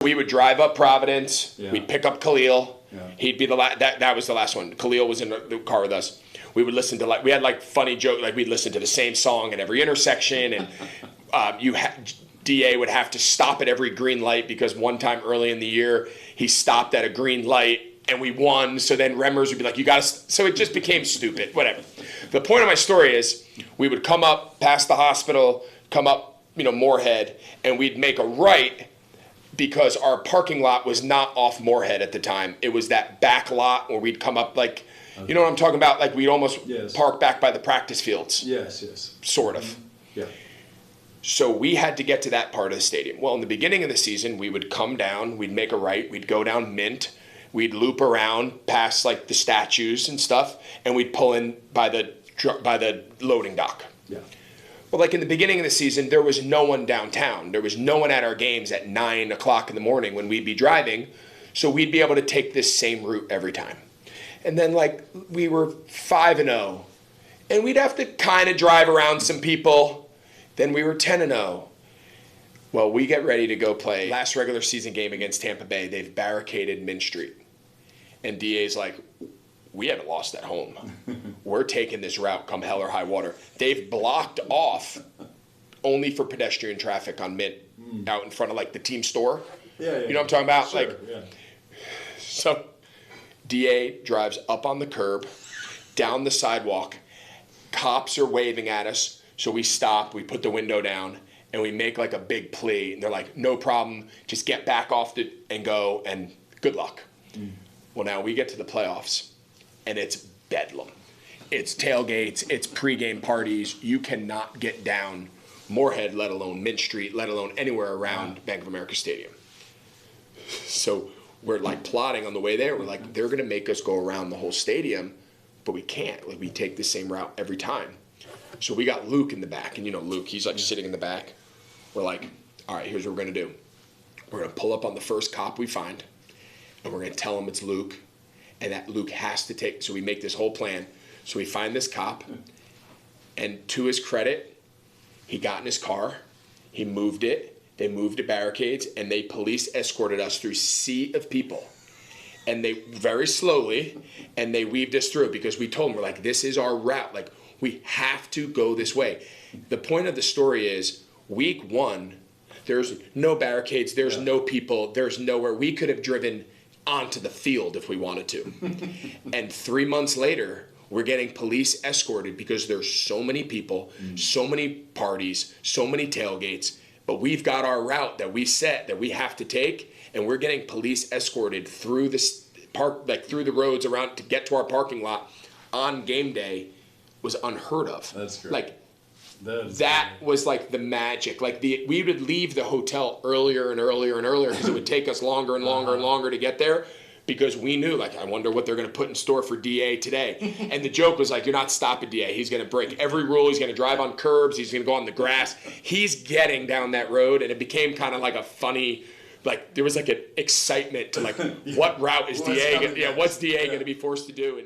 We would drive up Providence. Yeah. We'd pick up Khalil. Yeah. He'd be the that was the last one. Khalil was in the car with us. We would listen to we had funny joke, we'd listen to the same song at every intersection, and DA would have to stop at every green light because one time early in the year he stopped at a green light and we won. So then Remmers would be like, "You got to." So it just became stupid. Whatever. The point of my story is we would come up past the hospital, come up Moorhead, and we'd make a right. Because our parking lot was not off Moorhead at the time. It was that back lot where we'd come up you know what I'm talking about? We'd almost park back by the practice fields. Yes. Sort of. Yeah. So we had to get to that part of the stadium. Well, in the beginning of the season, we would come down, we'd make a right, we'd go down Mint, we'd loop around past the statues and stuff, and we'd pull in by the loading dock. Yeah. Well, in the beginning of the season, there was no one downtown. There was no one at our games at 9 o'clock in the morning when we'd be driving. So we'd be able to take this same route every time. And then, we were 5-0. And we'd have to kind of drive around some people. Then we were 10-0. Well, we get ready to go play last regular season game against Tampa Bay. They've barricaded Mint Street. And DA's like, "We haven't lost at home. We're taking this route come hell or high water." They've blocked off only for pedestrian traffic on Mint out in front of the team store. Yeah. You know what I'm talking about? Sure, yeah. So DA drives up on the curb, down the sidewalk. Cops are waving at us. So we stop, we put the window down, and we make a big plea. And they're like, "No problem. Just get back off and go, and good luck." Well, now we get to the playoffs. And it's bedlam. It's tailgates, it's pregame parties. You cannot get down Moorhead, let alone Mint Street, let alone anywhere around Bank of America Stadium. So we're plotting on the way there. We're they're going to make us go around the whole stadium, but we can't. We take the same route every time. So we got Luke in the back, and Luke, he's sitting in the back. We're all right, here's what we're going to do. We're going to pull up on the first cop we find, and we're going to tell him it's Luke. And that Luke has to take, so we make this whole plan. So we find this cop, and to his credit, he got in his car, he moved it, they moved the barricades, and they police escorted us through a sea of people. And they, very slowly, and they weaved us through because we told them, we're this is our route. We have to go this way. The point of the story is, week 1, there's no barricades, there's no people, there's nowhere. We could have driven onto the field if we wanted to. And 3 months later, we're getting police escorted because there's so many people, so many parties, so many tailgates, but we've got our route that we set that we have to take, and we're getting police escorted through this park, through the roads around to get to our parking lot on game day was unheard of. That's great. That was the magic. We would leave the hotel earlier and earlier and earlier because it would take us longer and longer and longer to get there because we knew, I wonder what they're going to put in store for DA today. And the joke was you're not stopping DA. He's going to break every rule. He's going to drive on curbs. He's going to go on the grass. He's getting down that road, and it became kind of a funny, there was an excitement to what route is DA? What's DA going to be forced to do? And